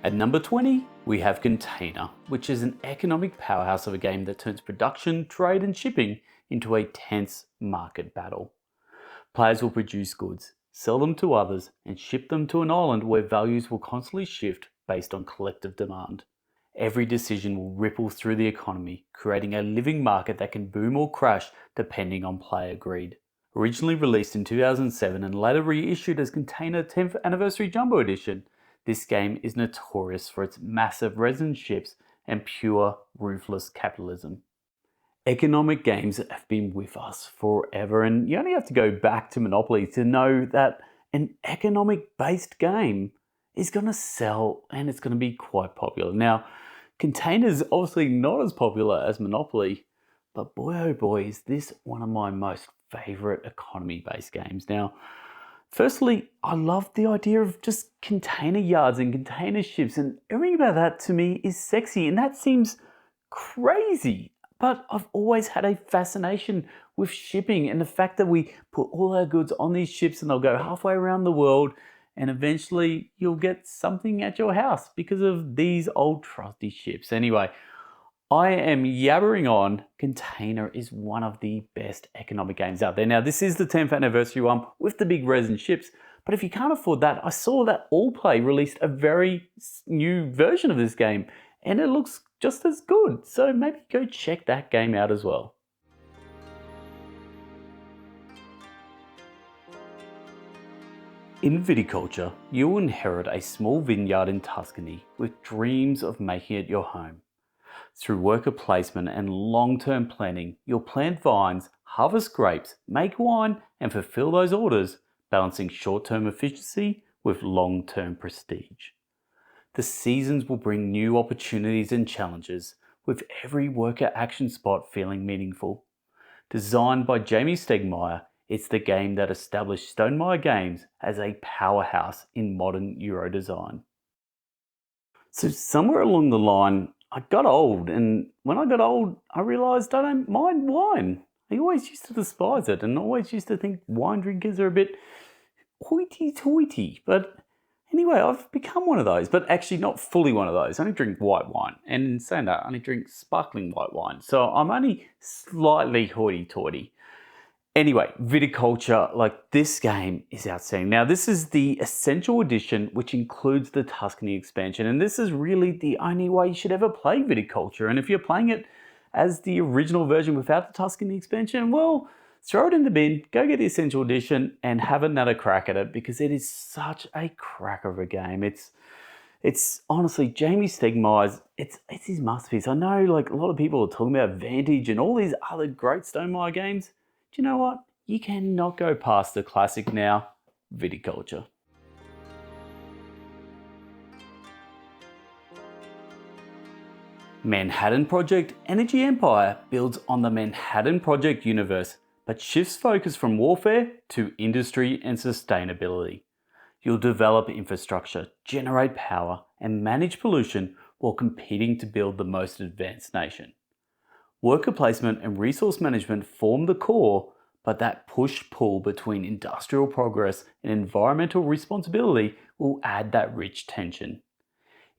At number 20, we have Container, which is an economic powerhouse of a game that turns production, trade and shipping into a tense market battle. Players will produce goods, sell them to others, and ship them to an island where values will constantly shift based on collective demand. Every decision will ripple through the economy, creating a living market that can boom or crash depending on player greed. Originally released in 2007 and later reissued as Container 10th Anniversary Jumbo Edition, this game is notorious for its massive resin ships and pure, ruthless capitalism. Economic games have been with us forever, and you only have to go back to Monopoly to know that an economic-based game is going to sell and it's going to be quite popular. Now, Container is obviously not as popular as Monopoly, but boy oh boy is this one of my most favourite economy-based games. Now, firstly, I love the idea of just container yards and container ships, and everything about that to me is sexy, and that seems crazy. But I've always had a fascination with shipping and the fact that we put all our goods on these ships and they'll go halfway around the world and eventually you'll get something at your house because of these old trusty ships. Anyway, I am yabbering on. Container is one of the best economic games out there. Now, this is the 10th anniversary one with the big resin ships, but if you can't afford that, I saw that Allplay released a very new version of this game and it looks just as good. So maybe go check that game out as well. In Viticulture, you will inherit a small vineyard in Tuscany with dreams of making it your home. Through worker placement and long-term planning, you'll plant vines, harvest grapes, make wine, and fulfill those orders, balancing short-term efficiency with long-term prestige. The seasons will bring new opportunities and challenges, with every worker action spot feeling meaningful. Designed by Jamie Stegmaier, it's the game that established Stonemaier Games as a powerhouse in modern Euro design. So somewhere along the line, I got old, and when I got old, I realised I don't mind wine. I always used to despise it, and always used to think wine drinkers are a bit hoity-toity, but anyway, I've become one of those, but actually not fully one of those. I only drink white wine, and in saying that, I only drink sparkling white wine. So I'm only slightly hoity-toity. Anyway, Viticulture, like this game is outstanding. Now, this is the Essential Edition, which includes the Tuscany expansion, and this is really the only way you should ever play Viticulture. And if you're playing it as the original version without the Tuscany expansion, well, throw it in the bin, go get the Essential Edition and have another crack at it because it is such a cracker of a game. It's honestly, Jamie Stegmaier's, it's his masterpiece. I know like a lot of people are talking about Vantage and all these other great Stonemaier games. Do you know what? You cannot go past the classic now, Viticulture. Manhattan Project Energy Empire builds on the Manhattan Project universe, but shifts focus from warfare to industry and sustainability. You'll develop infrastructure, generate power, and manage pollution while competing to build the most advanced nation. Worker placement and resource management form the core, but that push-pull between industrial progress and environmental responsibility will add that rich tension.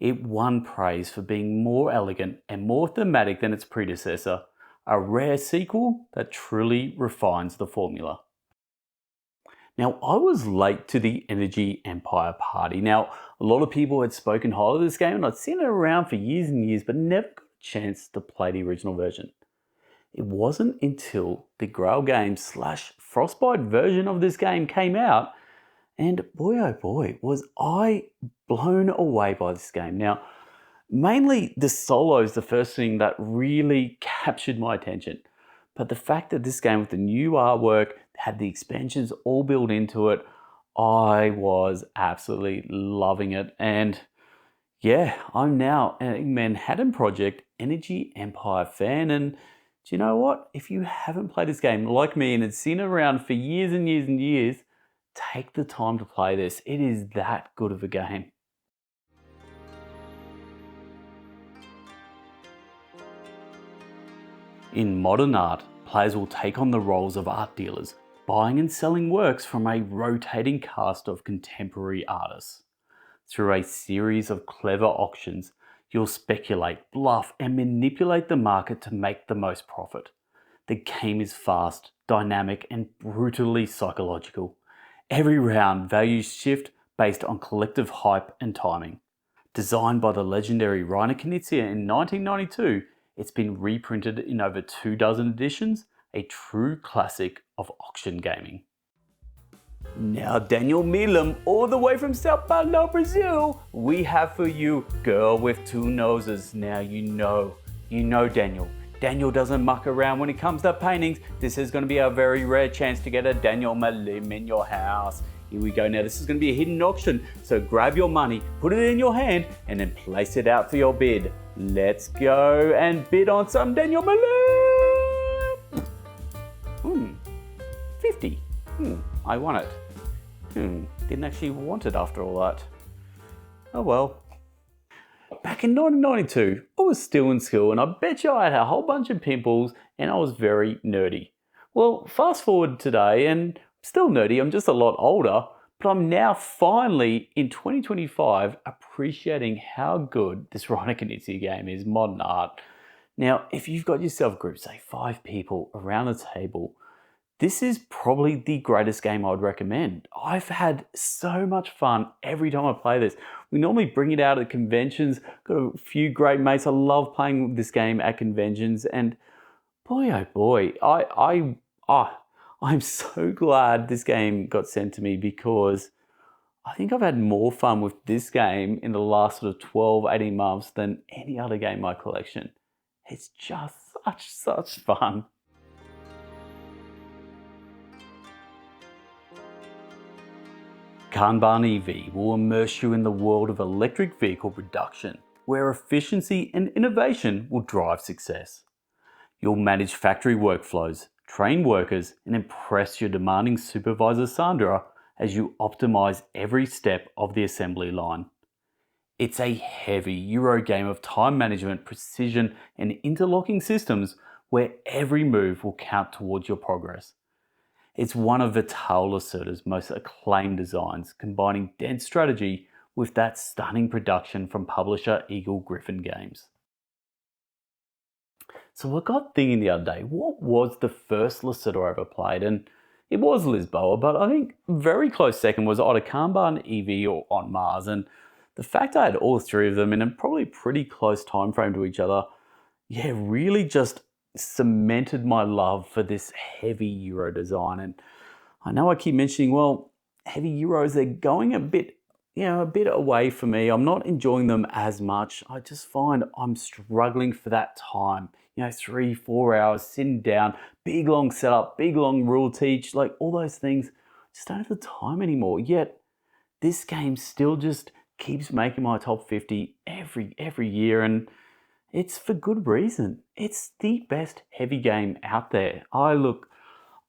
It won praise for being more elegant and more thematic than its predecessor, a rare sequel that truly refines the formula. Now, I was late to the Energy Empire party. Now, a lot of people had spoken highly of this game and I'd seen it around for years and years, but never got a chance to play the original version. It wasn't until the Grail Games / Frostbite version of this game came out, and boy oh boy, was I blown away by this game. Now, mainly the solo is the first thing that really captured my attention. But the fact that this game with the new artwork had the expansions all built into it, I was absolutely loving it. And yeah, I'm now a Manhattan Project Energy Empire fan. And do you know what? If you haven't played this game like me and had seen it around for years and years and years, take the time to play this. It is that good of a game. In modern art, players will take on the roles of art dealers, buying and selling works from a rotating cast of contemporary artists. Through a series of clever auctions, you'll speculate, bluff, and manipulate the market to make the most profit. The game is fast, dynamic, and brutally psychological. Every round, values shift based on collective hype and timing. Designed by the legendary Reiner Knizia in 1992, it's been reprinted in over 24 editions, a true classic of auction gaming. Now, Daniel Milam, all the way from Sao Paulo, Brazil, we have for you Girl with Two Noses. Now you know Daniel. Daniel doesn't muck around when it comes to paintings. This is going to be a very rare chance to get a Daniel Milam in your house. Here we go. Now this is going to be a hidden auction, so grab your money, put it in your hand, and then place it out for your bid. Let's go and bid on some Daniel Milam. 50. I won it. Didn't actually want it after all that. Oh well. Back in 1992, I was still in school and I bet you I had a whole bunch of pimples and I was very nerdy. Well, fast forward today and I'm still nerdy, I'm just a lot older, but I'm now finally in 2025 appreciating how good this Reiner Knizia game is, modern art. Now, if you've got yourself a group, say 5 people around the table, this is probably the greatest game I'd recommend. I've had so much fun every time I play this. We normally bring it out at conventions, got a few great mates. I love playing this game at conventions and boy oh boy, I'm so glad this game got sent to me because I think I've had more fun with this game in the last sort of 12, 18 months than any other game in my collection. It's just such fun. Kanban EV will immerse you in the world of electric vehicle production, where efficiency and innovation will drive success. You'll manage factory workflows, train workers, and impress your demanding supervisor Sandra as you optimize every step of the assembly line. It's a heavy Euro game of time management, precision, and interlocking systems where every move will count towards your progress. It's one of Viticulture's most acclaimed designs, combining dense strategy with that stunning production from publisher Eagle Gryphon Games. So I got thinking the other day, what was the first Lascitor I ever played? And it was Lisboa, but I think very close second was either Kanban EV or On Mars. And the fact I had all 3 of them in a probably pretty close time frame to each other, yeah, really just cemented my love for this heavy Euro design. And I know I keep mentioning, well, heavy Euros, they're going a bit away for me. I'm not enjoying them as much. I just find I'm struggling for that time. 3-4 hours sitting down, big long setup, big long rule teach, like all those things. Just don't have the time anymore. Yet this game still just keeps making my top 50 every year, and it's for good reason. It's the best heavy game out there. I love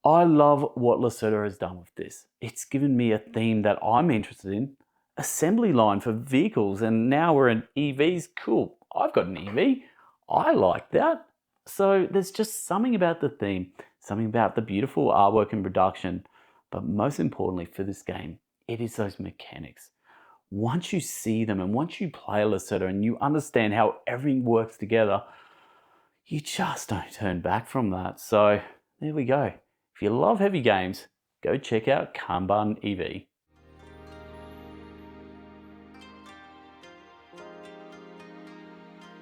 what Lascitor has done with this. It's given me a theme that I'm interested in. Assembly line for vehicles, and now we're in EVs. Cool, I've got an EV. I like that. So there's just something about the theme, something about the beautiful artwork and production, but most importantly for this game, it is those mechanics. Once you see them and once you play Lascitor and you understand how everything works together, you just don't turn back from that. So there we go. If you love heavy games, go check out Kanban EV.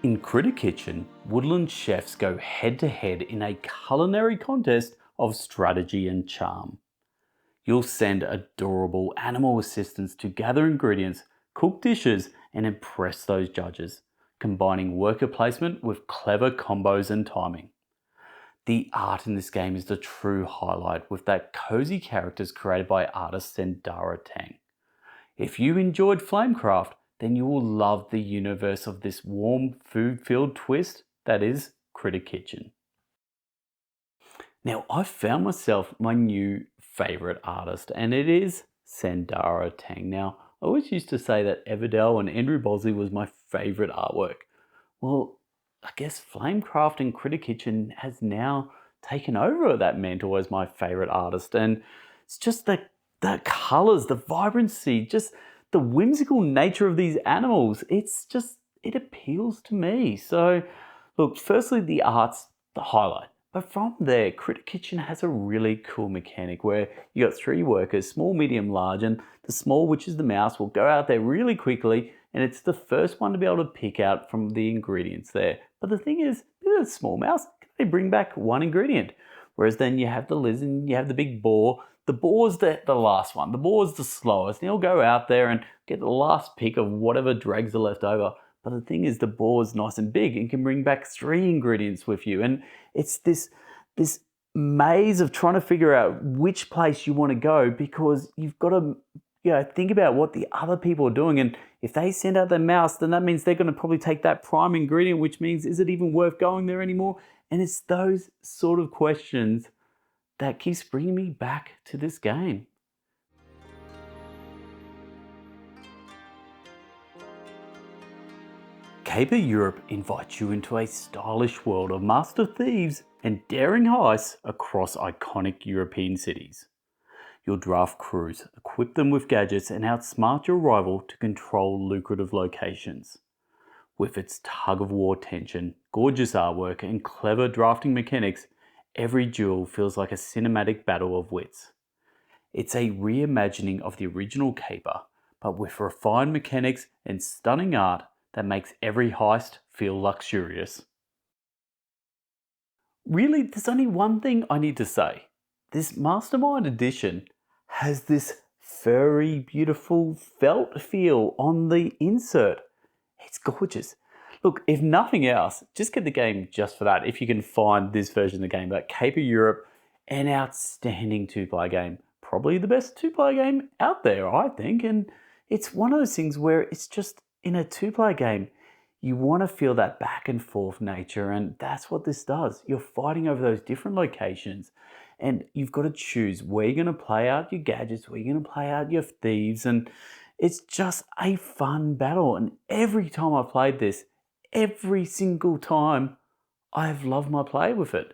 In Critter Kitchen, woodland chefs go head to head in a culinary contest of strategy and charm. You'll send adorable animal assistants to gather ingredients, cook dishes, and impress those judges, combining worker placement with clever combos and timing. The art in this game is the true highlight, with that cozy characters created by artist Sendara Tang. If you enjoyed Flamecraft, then you will love the universe of this warm, food-filled twist that is Critter Kitchen. Now, I've found myself my new favourite artist, and it is Sendara Tang. Now, I always used to say that Everdell and Andrew Bosley was my favourite artwork. Well, I guess Flamecraft and Critter Kitchen has now taken over that mantle as my favourite artist, and it's just the colours, the vibrancy, just the whimsical nature of these animals, it appeals to me. So look, firstly, the art's the highlight. But from there, Critter Kitchen has a really cool mechanic where you got 3 workers, small, medium, large, and the small, which is the mouse, will go out there really quickly, and it's the first one to be able to pick out from the ingredients there. But the thing is, with a small mouse, can only bring back 1 ingredient. Whereas then you have the lizard and you have the big boar. The boar's the last one. The boar's the slowest. And he'll go out there and get the last pick of whatever dregs are left over. But the thing is, the boar's nice and big and can bring back 3 ingredients with you. And it's this maze of trying to figure out which place you want to go, because you've got to think about what the other people are doing. And if they send out their mouse, then that means they're going to probably take that prime ingredient, which means, is it even worth going there anymore? And it's those sort of questions that keeps bringing me back to this game. Caper Europe invites you into a stylish world of master thieves and daring heists across iconic European cities. You'll draft crews, equip them with gadgets, and outsmart your rival to control lucrative locations. With its tug-of-war tension, gorgeous artwork, and clever drafting mechanics, every duel feels like a cinematic battle of wits. It's a reimagining of the original Caper, but with refined mechanics and stunning art that makes every heist feel luxurious. Really, there's only one thing I need to say. This Mastermind Edition has this furry, beautiful felt feel on the insert. It's gorgeous. Look, if nothing else, just get the game just for that. If you can find this version of the game, but Caper Europe, an outstanding 2-player game. Probably the best 2-player game out there, I think. And it's one of those things where it's just, in a 2-player game, you want to feel that back and forth nature, and that's what this does. You're fighting over those different locations, and you've got to choose where you're going to play out your gadgets, where you're going to play out your thieves, and it's just a fun battle. And every time I've played this, every single time, I've loved my play with it.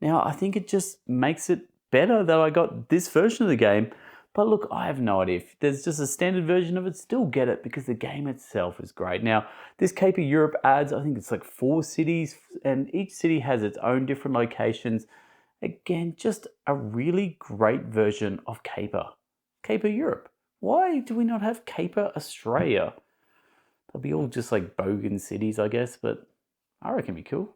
Now, I think it just makes it better that I got this version of the game. But look, I have no idea. If there's just a standard version of it, still get it, because the game itself is great. Now, this Caper Europe adds, I think it's like 4 cities, and each city has its own different locations. Again, just a really great version of Caper. Caper Europe. Why do we not have Caper Australia? They'll be all just like bogan cities, I guess, but I reckon it'd be cool.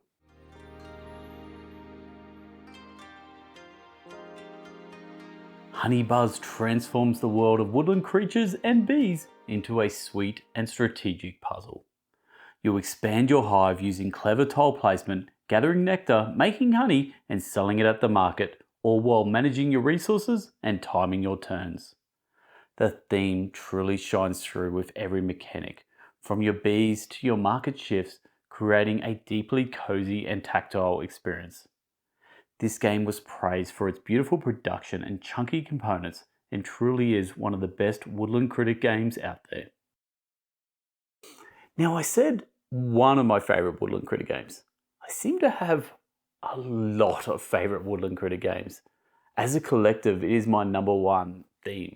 Honeybuzz transforms the world of woodland creatures and bees into a sweet and strategic puzzle. You'll expand your hive using clever tile placement, gathering nectar, making honey, and selling it at the market, all while managing your resources and timing your turns. The theme truly shines through with every mechanic, from your bees to your market shifts, creating a deeply cozy and tactile experience. This game was praised for its beautiful production and chunky components, and truly is one of the best woodland critter games out there. Now, I said one of my favourite woodland critter games. I seem to have a lot of favourite woodland critter games. As a collective, it is my #1 theme.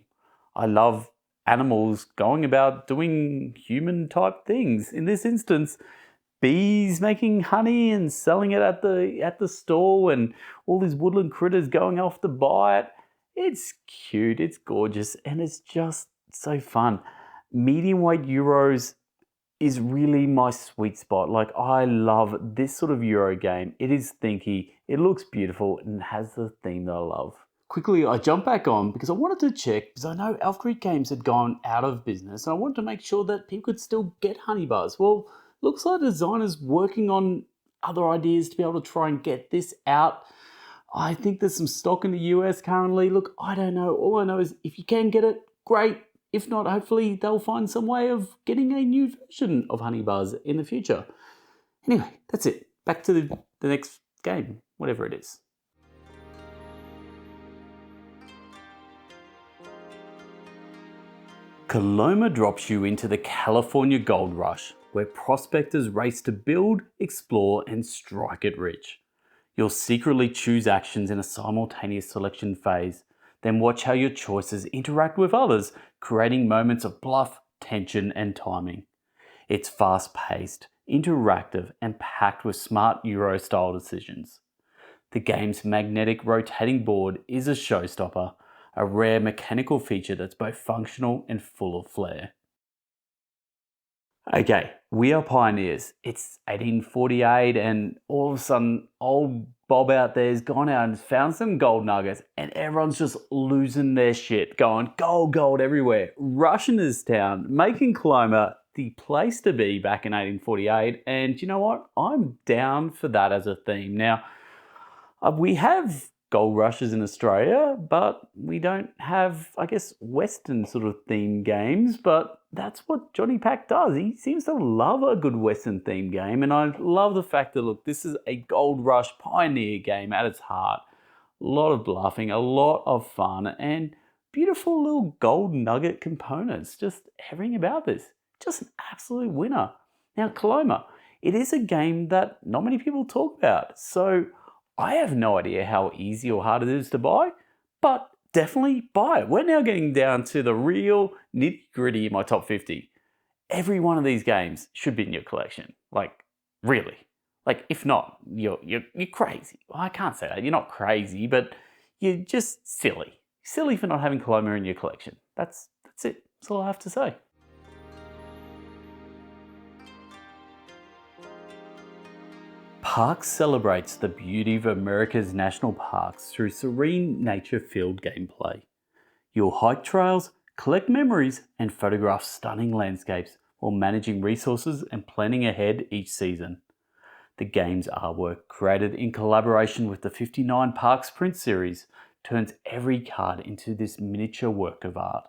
I love animals going about doing human type things. In this instance, bees making honey and selling it at the stall, and all these woodland critters going off to buy it. It's cute, it's gorgeous, and it's just so fun. Medium weight Euros is really my sweet spot. Like, I love this sort of Euro game. It is thinky, it looks beautiful, and has the theme that I love. Quickly, I jumped back on because I wanted to check, because I know Elf Creek Games had gone out of business, and I wanted to make sure that people could still get Honeybuzz. Well, looks like the designer's working on other ideas to be able to try and get this out. I think there's some stock in the US currently. Look, I don't know. All I know is if you can get it, great. If not, hopefully they'll find some way of getting a new version of Honeybuzz in the future. Anyway, that's it. Back to the next game, whatever it is. Coloma drops you into the California gold rush, where prospectors race to build, explore, and strike it rich. You'll secretly choose actions in a simultaneous selection phase Then watch how your choices interact with others, creating moments of bluff, tension, and timing. It's fast-paced, interactive, and packed with smart Euro-style decisions. The game's magnetic rotating board is a showstopper, a rare mechanical feature that's both functional and full of flair. Okay, we are pioneers. It's 1848 and all of a sudden old Bob out there's gone out and found some gold nuggets and everyone's just losing their shit, going gold, gold everywhere, rushing this town, making Coloma the place to be back in 1848. And you know what? I'm down for that as a theme. Now, we have gold rushes in Australia, but we don't have, I guess, Western sort of themed games, but that's what Johnny Pack does. He seems to love a good Western themed game, and I love the fact that, look, this is a gold rush pioneer game at its heart. A lot of bluffing, a lot of fun, and beautiful little gold nugget components. Just everything about this. Just an absolute winner. Now, Coloma, it is a game that not many people talk about, so I have no idea how easy or hard it is to buy, but definitely buy it. We're now getting down to the real nitty-gritty in my top 50. Every one of these games should be in your collection. Like, really. Like, if not, you're crazy. Well, I can't say that. You're not crazy, but you're just silly. Silly for not having Coloma in your collection. That's it. That's all I have to say. Parks celebrates the beauty of America's national parks through serene nature-filled gameplay. You'll hike trails, collect memories, and photograph stunning landscapes while managing resources and planning ahead each season. The game's artwork, created in collaboration with the 59 Parks print series, turns every card into this miniature work of art.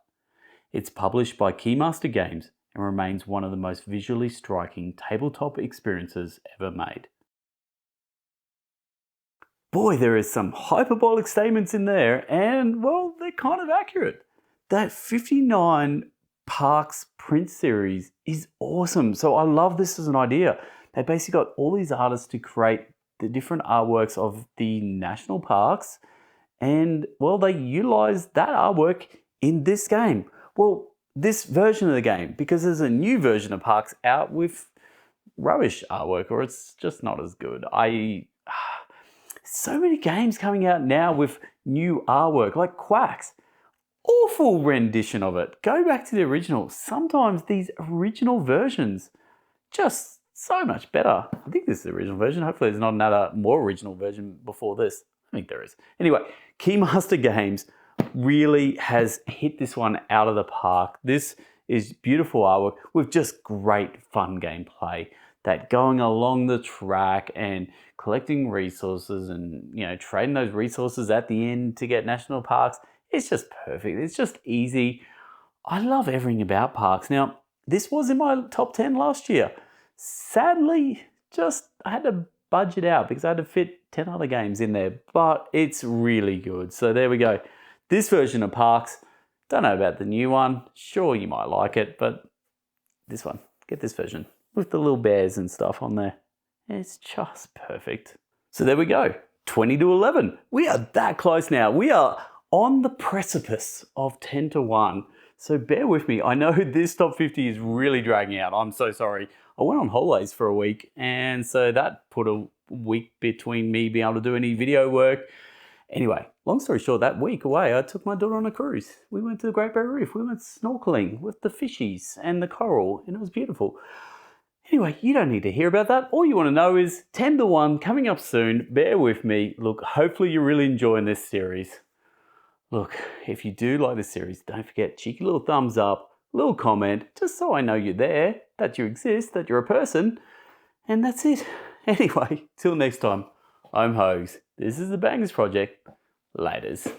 It's published by Keymaster Games and remains one of the most visually striking tabletop experiences ever made. Boy, there is some hyperbolic statements in there, and well, they're kind of accurate. That 59 Parks print series is awesome. So I love this as an idea. They basically got all these artists to create the different artworks of the national parks, and well, they utilized that artwork in this game. Well, this version of the game, because there's a new version of Parks out with rubbish artwork, or it's just not as good. So many games coming out now with new artwork, like Quacks. Awful rendition of it. Go back to the original. Sometimes these original versions, just so much better. I think this is the original version. Hopefully there's not another more original version before this. I think there is. Anyway, Keymaster Games really has hit this one out of the park. This is beautiful artwork with just great fun gameplay. That going along the track and collecting resources and, you know, trading those resources at the end to get national parks, it's just perfect. It's just easy. I love everything about parks. Now, this was in my top 10 last year. Sadly, I had to budget out because I had to fit 10 other games in there, but it's really good. So there we go. This version of Parks, don't know about the new one. Sure, you might like it, but this one, get this version with the little bears and stuff on there. It's just perfect. So there we go, 20 to 11. We are that close now. We are on the precipice of 10 to 1. So bear with me. I know this top 50 is really dragging out. I'm so sorry. I went on holidays for a week, and so that put a week between me being able to do any video work. Anyway, long story short, that week away, I took my daughter on a cruise. We went to the Great Barrier Reef. We went snorkeling with the fishies and the coral, and it was beautiful. Anyway, you don't need to hear about that. All you want to know is 10 to 1 coming up soon. Bear with me. Look, hopefully you're really enjoying this series. Look, if you do like this series, don't forget, cheeky little thumbs up, little comment, just so I know you're there, that you exist, that you're a person. And that's it. Anyway, till next time, I'm Hogs. This is the Bangers Project. Laters.